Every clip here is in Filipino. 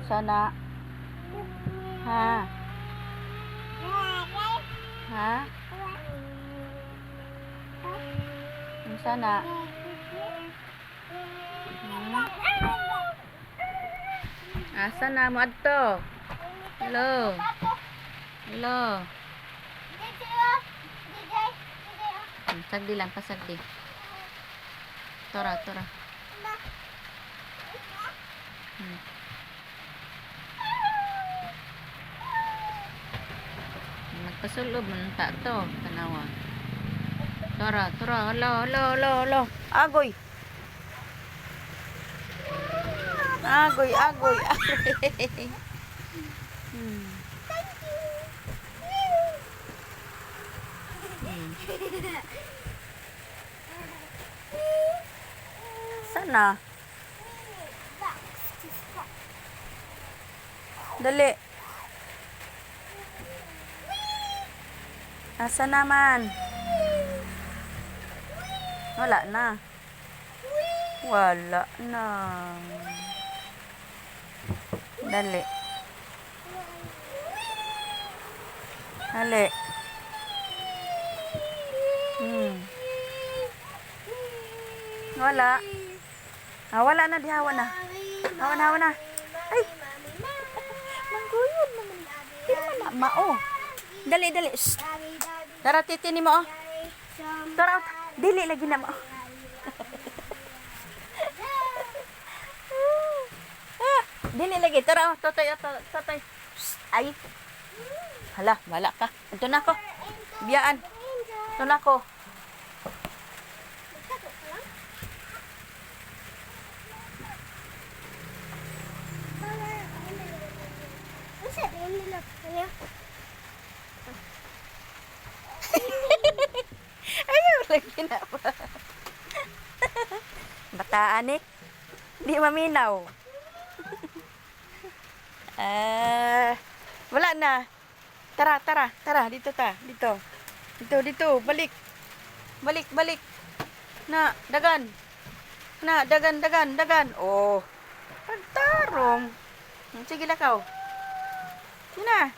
Sana. Ha? Ha? Sana. Asa na mo adto? Hello. Hello. Sagdi lang, pasagdi. Tora. Magpasulob man ta to, tanawa. Tora. Hello. Agoy. Sana. Dali. Asa naman? Wala na. Dali. Wala. Wala na, dihawa na. Hawa na. Ay. Mangguyod naman. Di naman na, mao. Dali. Shh. Tara, titini mo, oh. Tara, dili lagi na mo. Dili lagi. Tara, totoy. Shh. Ay. Hala, wala ka. Ito na ako. Biyaan. Ito na ako. Ayaw lagi na pa. Bataan eh. Di maminaw. Wala na. Tara. Dito. Balik. Dagan. Oh. Pagtarong. Sige lakaw. Sina?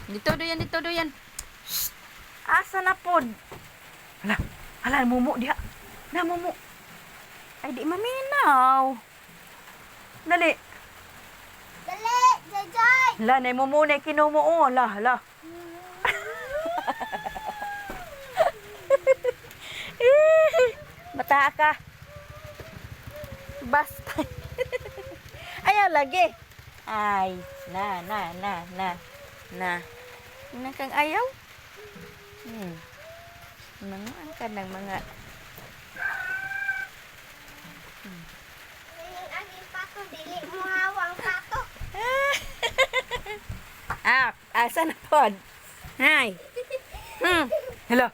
Dito do yan. Shh. Asa na pod? Hala, mumu diha. Na mumu. Ay di maminaw. Dali, Jay. Hala, na mumu na kinumo. Hala. Bata ka. Basta. Ayaw lagi. Ay, na. Na kang ayaw? Nanguan ka ng mga... Ang pato, dili mo hawang pato. Asa na pod? Hay. Hala.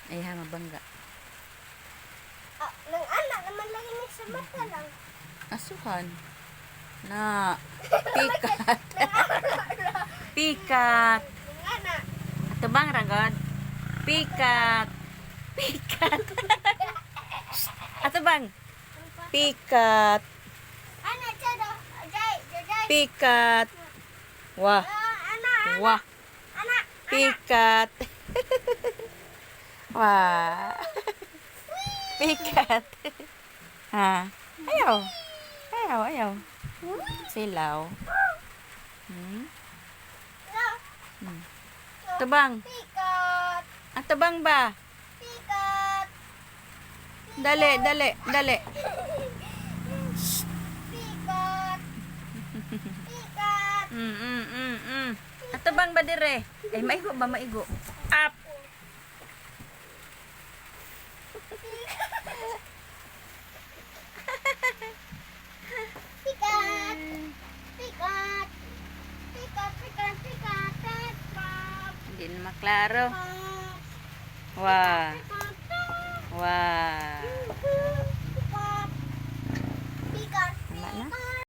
Ay, mabangga. Nang anak naman lagi ni sa mata lang. Asuhan. Na. Pikat. Nang anak. Ato bang ragod? Pikat. Ato bang? Pikat. Anak, Jado. Jay. Pikat. Wah. Anak. Pikat. Wah. Pikat. Ha. Ayaw. Silaw. Tabang. Pikat. Tabang ba? Pikat. Dali. Pikat. Tabang ba dire? Ay, maigo ba? Up. Hindi na maklaro. Wah.